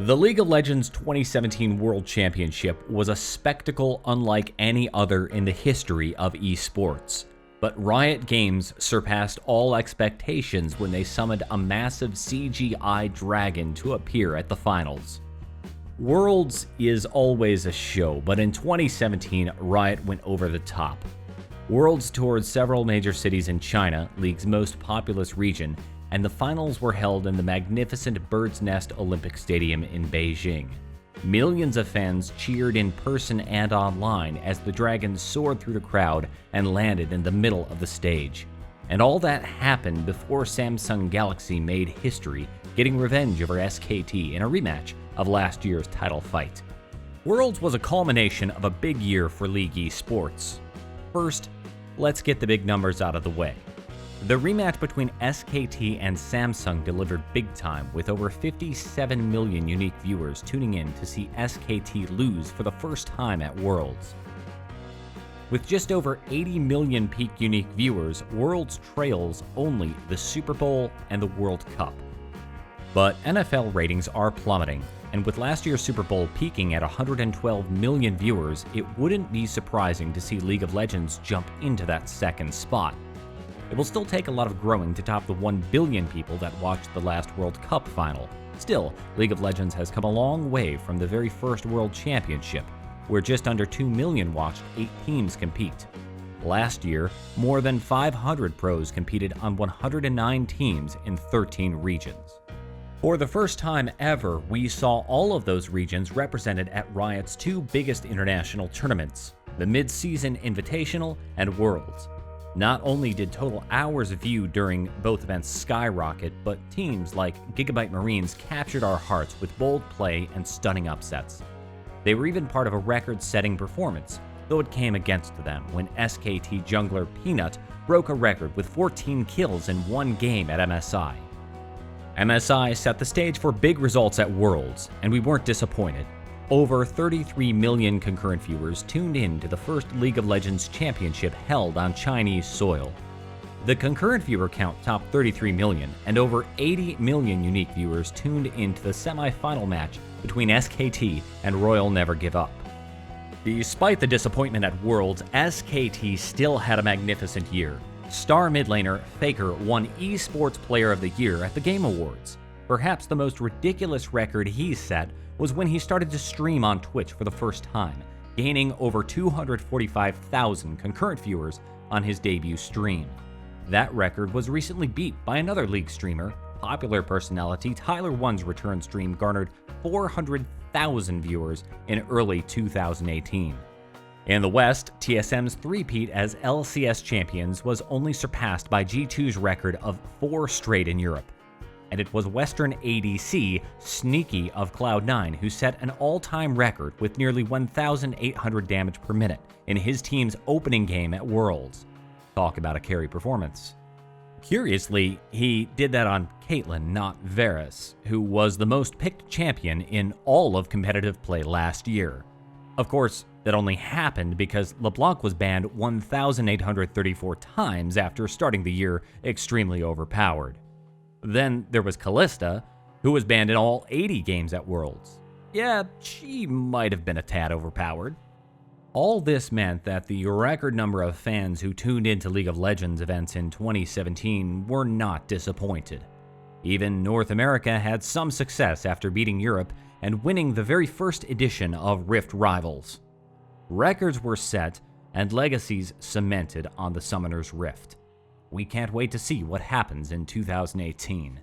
The League of Legends 2017 World Championship was a spectacle unlike any other in the history of esports. But Riot Games surpassed all expectations when they summoned a massive CGI dragon to appear at the finals. Worlds is always a show, but in 2017, Riot went over the top. Worlds toured several major cities in China, League's most populous region, and the finals were held in the magnificent Bird's Nest Olympic Stadium in Beijing. Millions of fans cheered in person and online as the dragon soared through the crowd and landed in the middle of the stage. And all that happened before Samsung Galaxy made history, getting revenge over SKT in a rematch of last year's title fight. Worlds was a culmination of a big year for League esports. First, let's get the big numbers out of the way. The rematch between SKT and Samsung delivered big time, with over 57 million unique viewers tuning in to see SKT lose for the first time at Worlds. With just over 80 million peak unique viewers, Worlds trails only the Super Bowl and the World Cup. But NFL ratings are plummeting, and with last year's Super Bowl peaking at 112 million viewers, it wouldn't be surprising to see League of Legends jump into that second spot. It will still take a lot of growing to top the 1 billion people that watched the last World Cup final. Still, League of Legends has come a long way from the very first World Championship, where just under 2 million watched 8 teams compete. Last year, more than 500 pros competed on 109 teams in 13 regions. For the first time ever, we saw all of those regions represented at Riot's 2 biggest international tournaments, the Mid-Season Invitational and Worlds. Not only did total hours viewed during both events skyrocket, but teams like Gigabyte Marines captured our hearts with bold play and stunning upsets. They were even part of a record-setting performance, though it came against them when SKT jungler Peanut broke a record with 14 kills in one game at MSI. MSI set the stage for big results at Worlds, and we weren't disappointed. Over 33 million concurrent viewers tuned in to the first League of Legends Championship held on Chinese soil. The concurrent viewer count topped 33 million, and over 80 million unique viewers tuned into the semi-final match between SKT and Royal Never Give Up. Despite the disappointment at Worlds, SKT still had a magnificent year. Star mid laner Faker won Esports Player of the Year at the Game Awards. Perhaps the most ridiculous record he set was when he started to stream on Twitch for the first time, gaining over 245,000 concurrent viewers on his debut stream. That record was recently beat by another League streamer. Popular personality Tyler One's return stream garnered 400,000 viewers in early 2018. In the West, TSM's three-peat as LCS champions was only surpassed by G2's record of 4 straight in Europe. And it was Western ADC, Sneaky of Cloud9, who set an all-time record with nearly 1,800 damage per minute in his team's opening game at Worlds. Talk about a carry performance. Curiously, he did that on Caitlyn, not Varus, who was the most picked champion in all of competitive play last year. Of course, that only happened because LeBlanc was banned 1,834 times after starting the year extremely overpowered. Then there was Kalista, who was banned in all 80 games at Worlds. Yeah, she might have been a tad overpowered. All this meant that the record number of fans who tuned into League of Legends events in 2017 were not disappointed. Even North America had some success after beating Europe and winning the very first edition of Rift Rivals. Records were set and legacies cemented on the Summoner's Rift. We can't wait to see what happens in 2018.